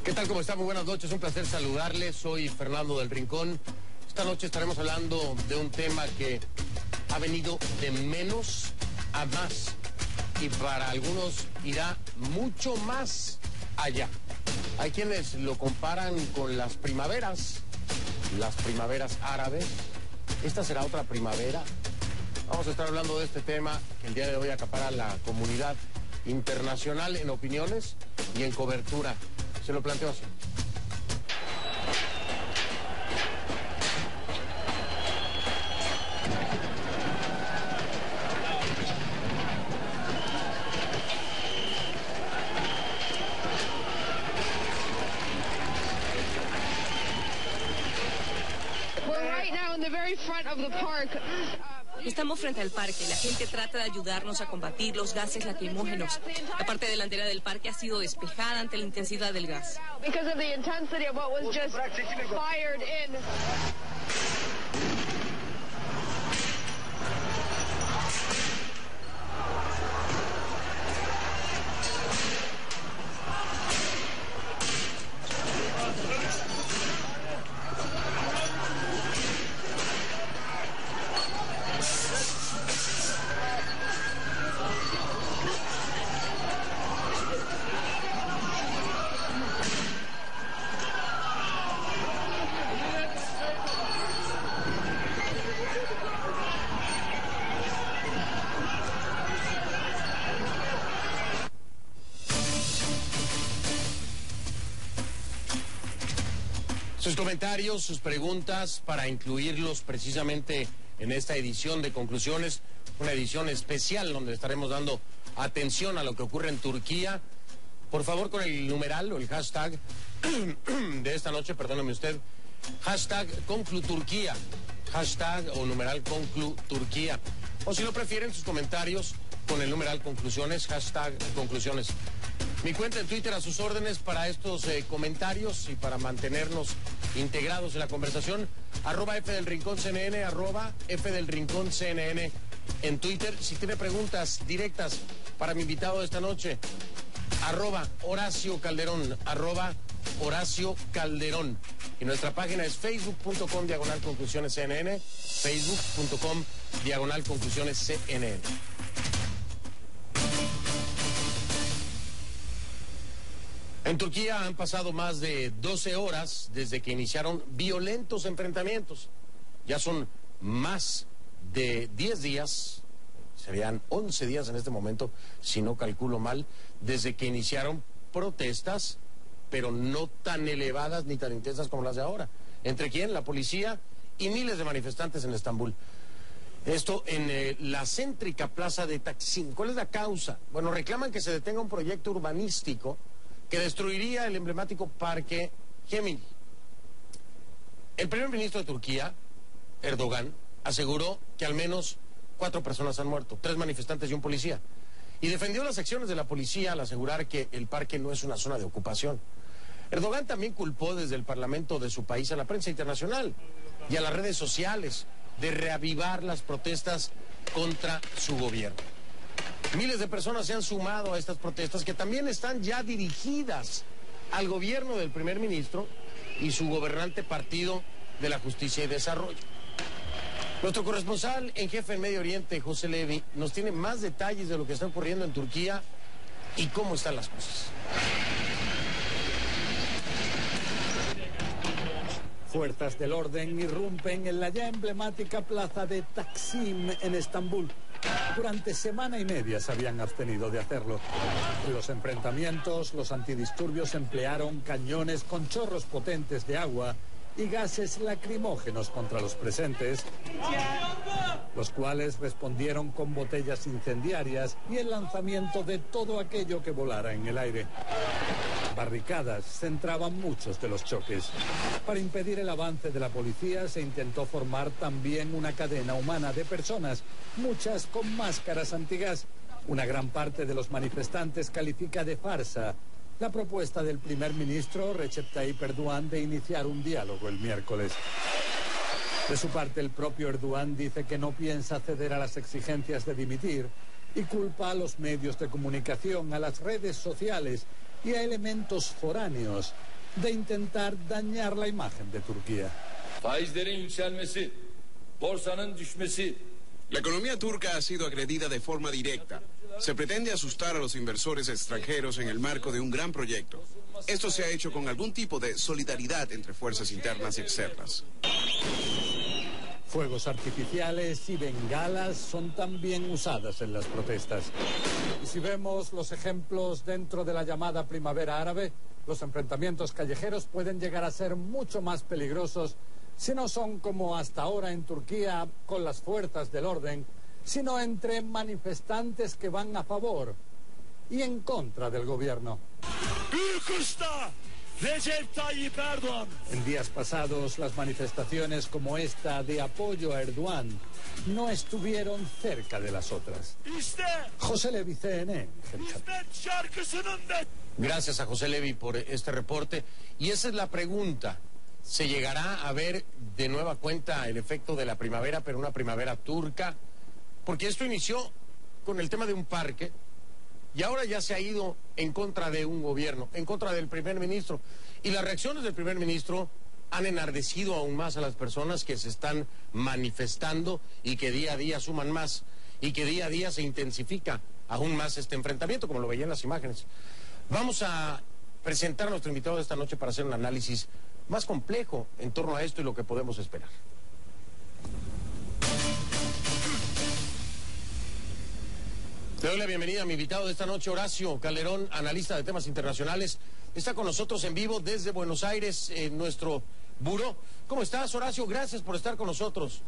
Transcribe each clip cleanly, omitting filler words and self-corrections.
¿Qué tal? ¿Cómo está? Muy buenas noches, un placer saludarles. Soy Fernando del Rincón. Esta noche estaremos hablando de un tema que ha venido de menos a más y para algunos irá mucho más allá. Hay quienes lo comparan con las primaveras árabes. ¿Esta será otra primavera? Vamos a estar hablando de este tema que el día de hoy acapara la comunidad internacional en opiniones y en cobertura. Se lo planteo así. Estamos frente al parque. La gente trata de ayudarnos a combatir los gases lacrimógenos. La parte delantera del parque ha sido despejada ante la intensidad del gas. Sus comentarios, sus preguntas, para incluirlos precisamente en esta edición de Conclusiones, una edición especial donde estaremos dando atención a lo que ocurre en Turquía. Por favor, con el numeral o el hashtag de esta noche, perdóneme usted, hashtag ConcluTurquía, hashtag o numeral ConcluTurquía. O si lo prefieren, sus comentarios con el numeral Conclusiones, hashtag Conclusiones. Mi cuenta en Twitter a sus órdenes para estos comentarios y para mantenernos integrados en la conversación. @FDelRincónCNN, @FDelRincónCNN en Twitter. Si tiene preguntas directas para mi invitado de esta noche, @Horacio Calderón, @Horacio Calderón. Y nuestra página es facebook.com/conclusionescnn, facebook.com/conclusionescnn. En Turquía han pasado más de 12 horas desde que iniciaron violentos enfrentamientos. Ya son más de 10 días, serían 11 días en este momento, si no calculo mal, desde que iniciaron protestas, pero no tan elevadas ni tan intensas como las de ahora. ¿Entre quién? La policía y miles de manifestantes en Estambul. Esto en la céntrica plaza de Taksim. ¿Cuál es la causa? Bueno, reclaman que se detenga un proyecto urbanístico que destruiría el emblemático parque Gemini. El primer ministro de Turquía, Erdogan, aseguró que al menos 4 personas han muerto, 3 manifestantes y un policía. Y defendió las acciones de la policía al asegurar que el parque no es una zona de ocupación. Erdogan también culpó desde el parlamento de su país a la prensa internacional y a las redes sociales de reavivar las protestas contra su gobierno. Miles de personas se han sumado a estas protestas que también están ya dirigidas al gobierno del primer ministro y su gobernante Partido de la Justicia y Desarrollo. Nuestro corresponsal en jefe en Medio Oriente, José Levi, nos tiene más detalles de lo que está ocurriendo en Turquía y cómo están las cosas. Fuerzas del orden irrumpen en la ya emblemática plaza de Taksim en Estambul. Durante semana y media se habían abstenido de hacerlo. En los enfrentamientos, los antidisturbios emplearon cañones con chorros potentes de agua y gases lacrimógenos contra los presentes, los cuales respondieron con botellas incendiarias y el lanzamiento de todo aquello que volara en el aire. Barricadas centraban muchos de los choques. Para impedir el avance de la policía se intentó formar también una cadena humana de personas, muchas con máscaras antigás. Una gran parte de los manifestantes califica de farsa la propuesta del primer ministro Recep Tayyip Erdogan de iniciar un diálogo el miércoles. De su parte, el propio Erdogan dice que no piensa ceder a las exigencias de dimitir y culpa a los medios de comunicación, a las redes sociales y a elementos foráneos de intentar dañar la imagen de Turquía. Faizlerin yükselmesi, borsanın düşmesi. La economía turca ha sido agredida de forma directa. Se pretende asustar a los inversores extranjeros en el marco de un gran proyecto. Esto se ha hecho con algún tipo de solidaridad entre fuerzas internas y externas. Fuegos artificiales y bengalas son también usadas en las protestas. Y si vemos los ejemplos dentro de la llamada primavera árabe, los enfrentamientos callejeros pueden llegar a ser mucho más peligrosos si no son como hasta ahora en Turquía con las fuerzas del orden, sino entre manifestantes que van a favor y en contra del gobierno. En días pasados, las manifestaciones como esta de apoyo a Erdogan no estuvieron cerca de las otras. José Levi, CNN. Gracias a José Levi por este reporte. Y esa es la pregunta. ¿Se llegará a ver de nueva cuenta el efecto de la primavera, pero una primavera turca? Porque esto inició con el tema de un parque y ahora ya se ha ido en contra de un gobierno, en contra del primer ministro. Y las reacciones del primer ministro han enardecido aún más a las personas que se están manifestando y que día a día suman más y que día a día se intensifica aún más este enfrentamiento, como lo veía en las imágenes. Vamos a presentar a nuestro invitado de esta noche para hacer un análisis más complejo en torno a esto y lo que podemos esperar. Le doy la bienvenida a mi invitado de esta noche, Horacio Calderón, analista de temas internacionales. Está con nosotros en vivo desde Buenos Aires, en nuestro buró. ¿Cómo estás, Horacio? Gracias por estar con nosotros.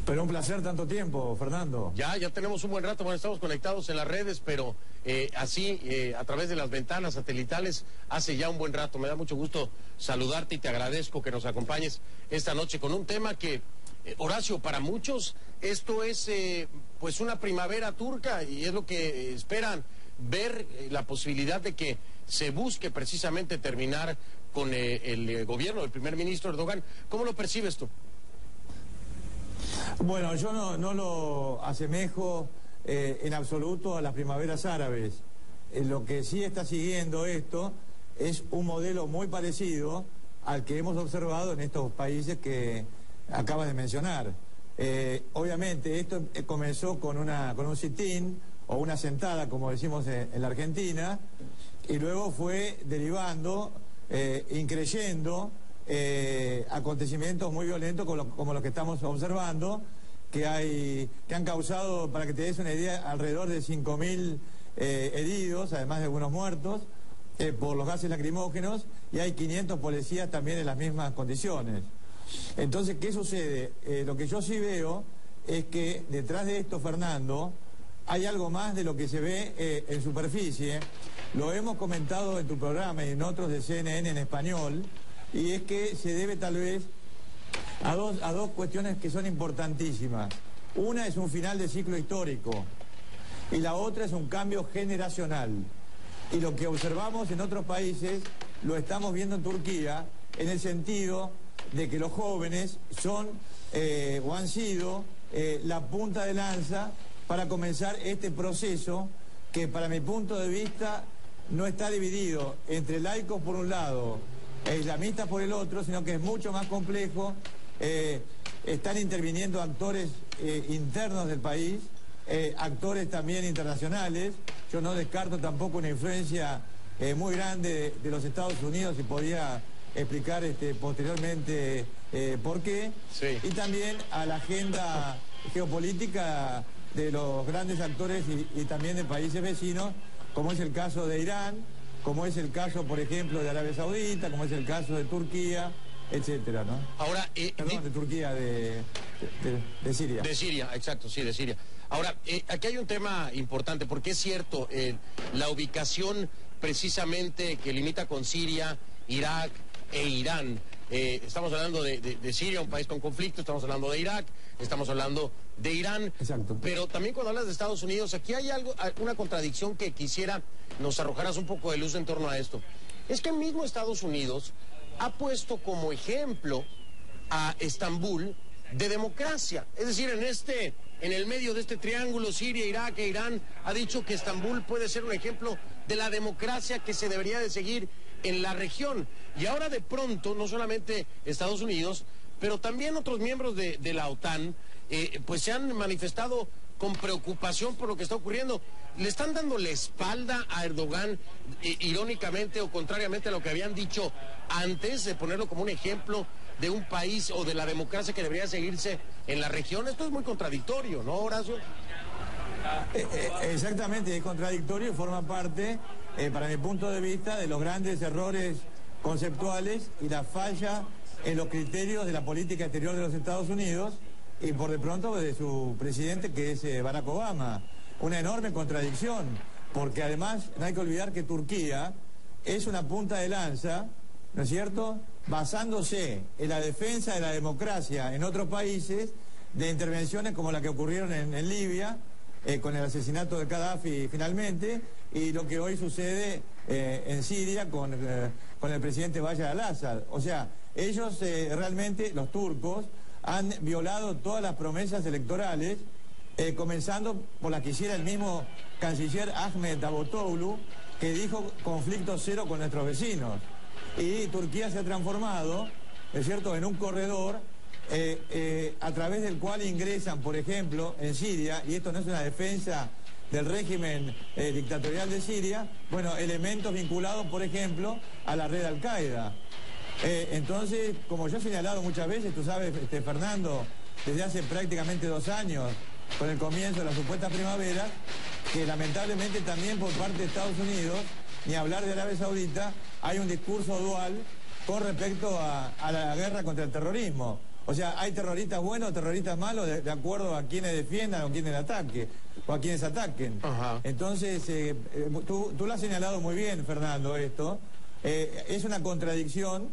Pero un placer tanto tiempo, Fernando. Ya tenemos un buen rato, bueno, estamos conectados en las redes, pero así, a través de las ventanas satelitales, hace ya un buen rato. Me da mucho gusto saludarte y te agradezco que nos acompañes esta noche con un tema que, Horacio, para muchos esto es pues una primavera turca y es lo que esperan ver, la posibilidad de que se busque precisamente terminar con el gobierno del primer ministro Erdogan. ¿Cómo lo percibes tú? Bueno, yo no lo asemejo en absoluto a las primaveras árabes. Lo que sí está siguiendo esto es un modelo muy parecido al que hemos observado en estos países que acabas de mencionar. Obviamente esto comenzó con un sit-in o una sentada, como decimos en la Argentina, y luego fue derivando, increyendo acontecimientos muy violentos como los que estamos observando, que han causado, para que te des una idea, alrededor de 5.000 heridos, además de algunos muertos, por los gases lacrimógenos, y hay 500 policías también en las mismas condiciones. Entonces, ¿qué sucede? Lo que yo sí veo es que detrás de esto, Fernando, hay algo más de lo que se ve en superficie. Lo hemos comentado en tu programa y en otros de CNN en español, y es que se debe tal vez a dos cuestiones que son importantísimas. Una es un final de ciclo histórico y la otra es un cambio generacional. Y lo que observamos en otros países lo estamos viendo en Turquía, en el sentido de que los jóvenes son o han sido la punta de lanza para comenzar este proceso que, para mi punto de vista, no está dividido entre laicos por un lado e islamistas por el otro, sino que es mucho más complejo. Están interviniendo actores internos del país, actores también internacionales. Yo no descarto tampoco una influencia muy grande de los Estados Unidos, y podría explicar posteriormente por qué. Sí. Y también a la agenda geopolítica de los grandes actores y también de países vecinos, como es el caso de Irán, como es el caso, por ejemplo, de Arabia Saudita, como es el caso de Turquía, etcétera, ¿no? Ahora, Perdón, de Turquía, de Siria. De Siria, exacto, sí, de Siria. Ahora, aquí hay un tema importante, porque es cierto, la ubicación precisamente que limita con Siria, Irak e Irán. Estamos hablando de Siria, un país con conflicto, estamos hablando de Irak, estamos hablando de Irán. Exacto. Pero también cuando hablas de Estados Unidos, aquí hay una contradicción que quisiera nos arrojaras un poco de luz en torno a esto. Es que el mismo Estados Unidos ha puesto como ejemplo a Estambul de democracia. Es decir, en este en el medio de este triángulo, Siria, Irak e Irán, ha dicho que Estambul puede ser un ejemplo de la democracia que se debería de seguir en la región. Y ahora de pronto, no solamente Estados Unidos, pero también otros miembros de la OTAN, pues se han manifestado con preocupación por lo que está ocurriendo. Le están dando la espalda a Erdogan, irónicamente o contrariamente a lo que habían dicho antes, de ponerlo como un ejemplo de un país o de la democracia que debería seguirse en la región. Esto es muy contradictorio, ¿no, Horacio? Exactamente, es contradictorio y forma parte, para mi punto de vista, de los grandes errores conceptuales y la falla en los criterios de la política exterior de los Estados Unidos y por de pronto de su presidente, que es Barack Obama. Una enorme contradicción, porque además no hay que olvidar que Turquía es una punta de lanza, ¿no es cierto?, basándose en la defensa de la democracia en otros países, de intervenciones como la que ocurrieron en Libia, con el asesinato de Gaddafi finalmente, y lo que hoy sucede en Siria con el presidente Bashar al-Assad. O sea, ellos realmente, los turcos, han violado todas las promesas electorales, comenzando por las que hiciera el mismo canciller Ahmet Davutoglu, que dijo conflicto cero con nuestros vecinos. Y Turquía se ha transformado, es cierto, en un corredor a través del cual ingresan, por ejemplo, en Siria, y esto no es una defensa del régimen dictatorial de Siria, bueno, elementos vinculados, por ejemplo, a la red Al-Qaeda. Entonces, como yo he señalado muchas veces, tú sabes, Fernando, desde hace prácticamente 2 años, con el comienzo de la supuesta primavera, que lamentablemente también por parte de Estados Unidos, ni hablar de Arabia Saudita, hay un discurso dual con respecto a la guerra contra el terrorismo. O sea, hay terroristas buenos, terroristas malos, de acuerdo a quienes defiendan o quienes ataquen, o a quienes ataquen. Ajá. Entonces, tú lo has señalado muy bien, Fernando, esto. Es una contradicción,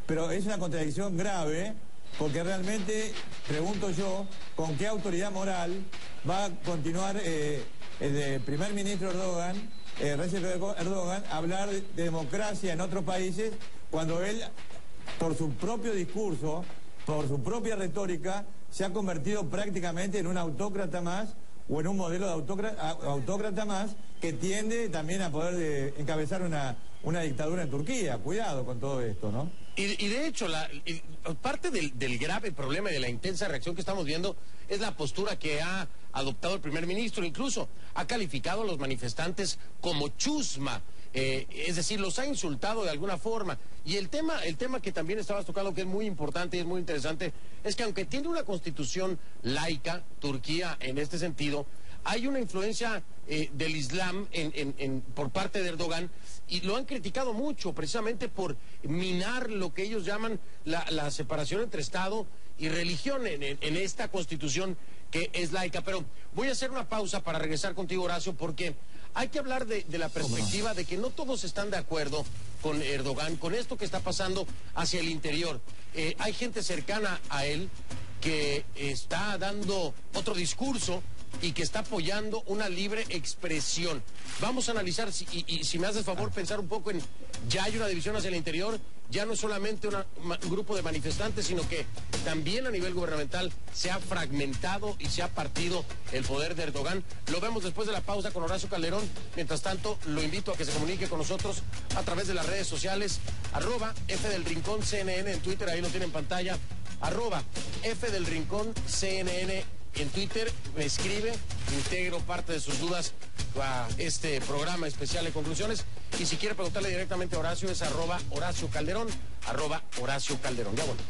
pero es una contradicción grave, porque realmente, pregunto yo, ¿con qué autoridad moral va a continuar el primer ministro Erdogan, Recep Erdogan, a hablar de democracia en otros países, cuando él, por su propio discurso, por su propia retórica, se ha convertido prácticamente en un autócrata más, o en un modelo de autócrata más, que tiende también a poder encabezar una dictadura en Turquía? Cuidado con todo esto, ¿no? Y de hecho, parte del grave problema y de la intensa reacción que estamos viendo es la postura que ha adoptado el primer ministro. Incluso ha calificado a los manifestantes como chusma, es decir, los ha insultado de alguna forma. Y el tema que también estabas tocando, que es muy importante y es muy interesante, es que aunque tiene una constitución laica, Turquía en este sentido, hay una influencia del Islam por parte de Erdogan, y lo han criticado mucho precisamente por minar lo que ellos llaman la separación entre Estado y religión en esta constitución que es laica. Pero voy a hacer una pausa para regresar contigo, Horacio, porque hay que hablar de la perspectiva de que no todos están de acuerdo con Erdogan, con esto que está pasando hacia el interior. Hay gente cercana a él que está dando otro discurso y que está apoyando una libre expresión. Vamos a analizar, y si me haces favor, pensar un poco en, ya hay una división hacia el interior, ya no es solamente un grupo de manifestantes, sino que también a nivel gubernamental se ha fragmentado y se ha partido el poder de Erdogan. Lo vemos después de la pausa con Horacio Calderón. Mientras tanto, lo invito a que se comunique con nosotros a través de las redes sociales, @FDelRincónCNN en Twitter, ahí lo tiene en pantalla, @FDelRincónCNN en Twitter, me escribe, integro parte de sus dudas a este programa especial de conclusiones, y si quiere preguntarle directamente a Horacio es @Horacio Calderón, @Horacio Calderón. Ya bueno.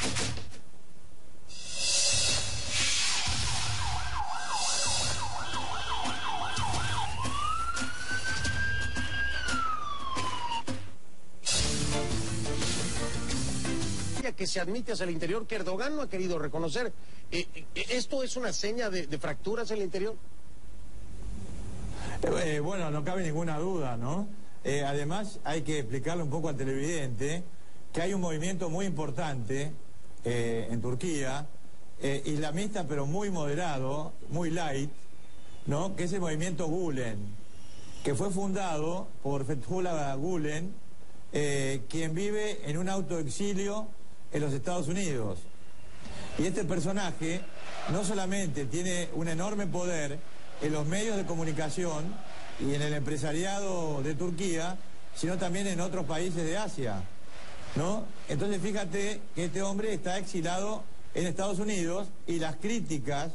Que se admite hacia el interior, que Erdogan no ha querido reconocer. ¿Esto es una seña de fracturas en el interior? Bueno, no cabe ninguna duda, ¿no? Además, hay que explicarle un poco al televidente que hay un movimiento muy importante en Turquía, islamista pero muy moderado, muy light, ¿no? Que es el movimiento Gülen, que fue fundado por Fethullah Gülen, quien vive en un autoexilio en los Estados Unidos. Y este personaje no solamente tiene un enorme poder en los medios de comunicación y en el empresariado de Turquía, sino también en otros países de Asia, ¿no? Entonces fíjate que este hombre está exilado en Estados Unidos y las críticas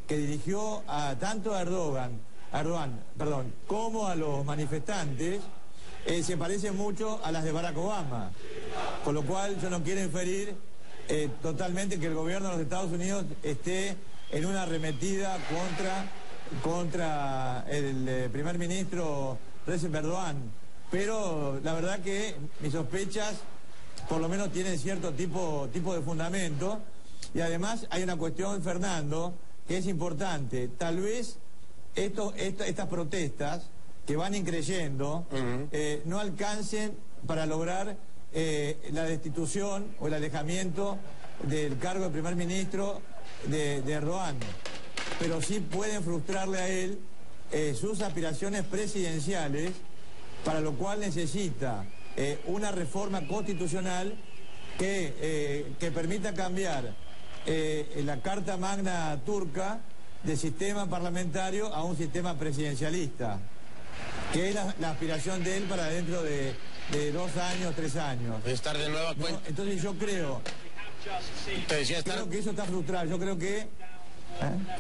que dirigió tanto a Erdogan, como a los manifestantes, se parecen mucho a las de Barack Obama, con lo cual yo no quiero inferir totalmente que el gobierno de los Estados Unidos esté en una arremetida contra el primer ministro Recep Erdogan, pero la verdad que mis sospechas por lo menos tienen cierto tipo de fundamento. Y además hay una cuestión, Fernando, que es importante. Tal vez estas protestas que van increyendo no alcancen para lograr la destitución o el alejamiento del cargo de primer ministro de Erdogan, pero sí pueden frustrarle a él sus aspiraciones presidenciales, para lo cual necesita una reforma constitucional que permita cambiar la Carta Magna turca de sistema parlamentario a un sistema presidencialista, que es la aspiración de él para dentro de 2 años, 3 años. De estar de nueva cuenta. ¿No? Entonces yo creo que eso está frustrado. Yo creo que...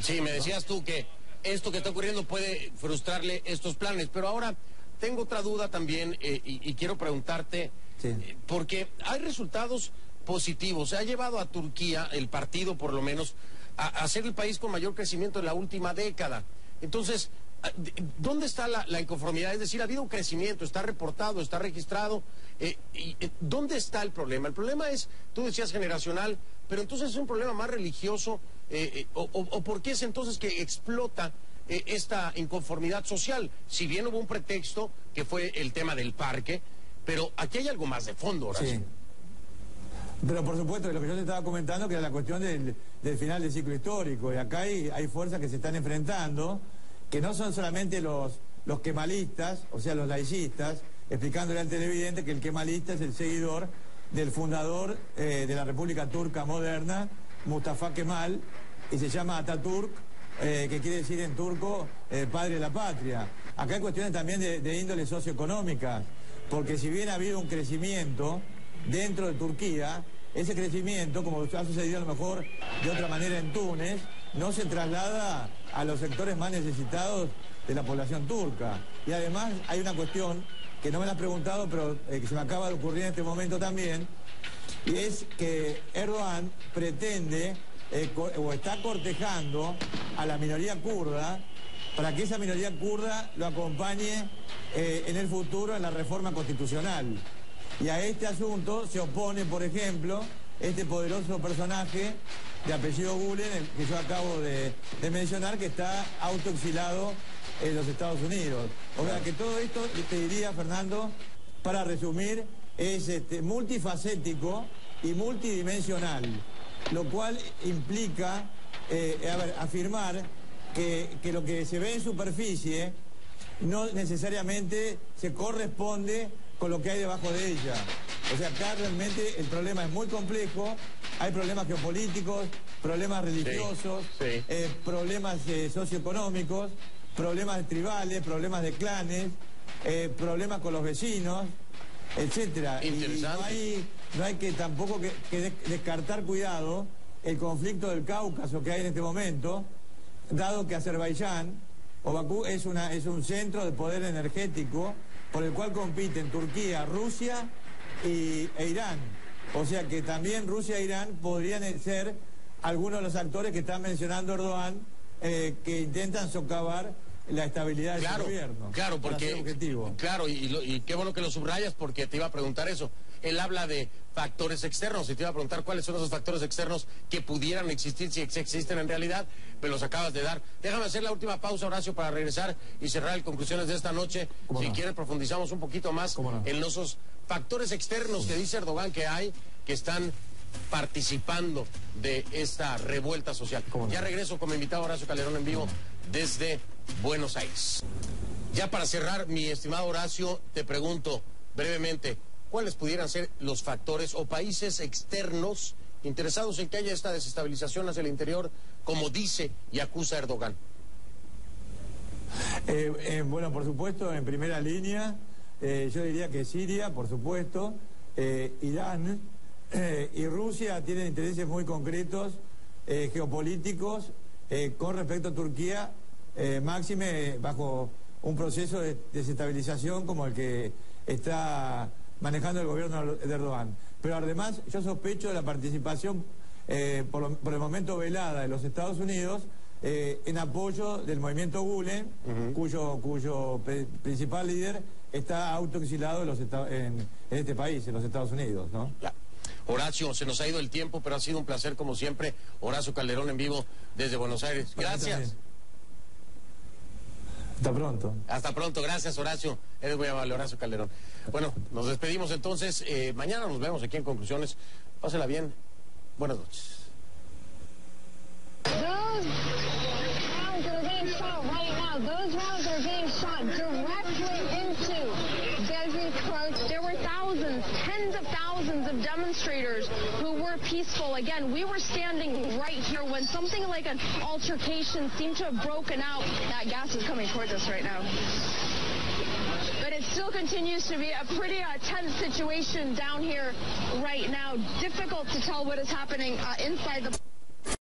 Sí, me decías tú que esto que está ocurriendo puede frustrarle estos planes, pero ahora tengo otra duda también y quiero preguntarte, porque hay resultados positivos. Se ha llevado a Turquía, el partido por lo menos, a ser el país con mayor crecimiento en la última década. Entonces, ¿dónde está la inconformidad? Es decir, ha habido un crecimiento, está reportado, está registrado. ¿Dónde está el problema? El problema es, tú decías, generacional, pero entonces es un problema más religioso, o ¿por qué es entonces que explota esta inconformidad social? Si bien hubo un pretexto, que fue el tema del parque, pero aquí hay algo más de fondo, Horacio. Sí. Pero por supuesto, lo que yo te estaba comentando, que era la cuestión del final del ciclo histórico, y acá hay fuerzas que se están enfrentando, que no son solamente los kemalistas, o sea, los laicistas, explicándole al televidente que el kemalista es el seguidor del fundador de la República Turca moderna, Mustafa Kemal, y se llama Atatürk, que quiere decir en turco padre de la patria. Acá hay cuestiones también de índole socioeconómica, porque si bien ha habido un crecimiento dentro de Turquía, ese crecimiento, como ha sucedido a lo mejor de otra manera en Túnez, no se traslada a los sectores más necesitados de la población turca. Y además hay una cuestión que no me la has preguntado, pero que se me acaba de ocurrir en este momento también, y es que Erdogan pretende o está cortejando a la minoría kurda para que esa minoría kurda lo acompañe en el futuro en la reforma constitucional. Y a este asunto se opone, por ejemplo, este poderoso personaje de apellido Gulen, el que yo acabo de mencionar, que está autoexilado en los Estados Unidos. O sea que todo esto, te diría, Fernando, para resumir, es multifacético y multidimensional, lo cual implica afirmar que lo que se ve en superficie no necesariamente se corresponde con lo que hay debajo de ella. O sea, acá realmente el problema es muy complejo, hay problemas geopolíticos, problemas religiosos, problemas socioeconómicos, problemas tribales, problemas de clanes, problemas con los vecinos, etcétera. Interesante. Y no hay que tampoco que descartar, cuidado, el conflicto del Cáucaso que hay en este momento, dado que Azerbaiyán o Bakú es un centro de poder energético por el cual compiten Turquía, Rusia e Irán. O sea que también Rusia e Irán podrían ser algunos de los actores que están mencionando Erdogan, que intentan socavar la estabilidad de su gobierno. Claro, porque... Claro, y qué bueno que lo subrayas, porque te iba a preguntar eso. Él habla de factores externos y te iba a preguntar cuáles son esos factores externos que pudieran existir, si existen en realidad, pero los acabas de dar. Déjame hacer la última pausa, Horacio, para regresar y cerrar conclusiones de esta noche. Si quieres, profundizamos un poquito más en esos factores externos que dice Erdogan que hay, que están participando de esta revuelta social. Ya regreso con mi invitado Horacio Calderón en vivo desde Buenos Aires. Ya para cerrar, mi estimado Horacio, te pregunto brevemente, ¿cuáles pudieran ser los factores o países externos interesados en que haya esta desestabilización hacia el interior, como dice y acusa Erdogan? Bueno, por supuesto, en primera línea, yo diría que Siria, por supuesto, Irán y Rusia tienen intereses muy concretos, geopolíticos, con respecto a Turquía, máxime bajo un proceso de desestabilización como el que está manejando el gobierno de Erdogan. Pero además yo sospecho de la participación, por el momento velada, de los Estados Unidos, en apoyo del movimiento Gulen, cuyo principal líder está autoexilado en este país, en los Estados Unidos, ¿no? Horacio, se nos ha ido el tiempo, pero ha sido un placer como siempre. Horacio Calderón en vivo desde Buenos Aires. Gracias. Hasta pronto. Hasta pronto, gracias Horacio. Eres muy amable, Horacio Calderón. Bueno, nos despedimos entonces. Mañana nos vemos aquí en Conclusiones. Pásela bien. Buenas noches. Those rounds are being shot directly into Desert Coast. There were thousands, tens of thousands of demonstrators who were peaceful. Again, we were standing right here when something like an altercation seemed to have broken out. That gas is coming towards us right now. But it still continues to be a pretty tense situation down here right now. Difficult to tell what is happening inside the...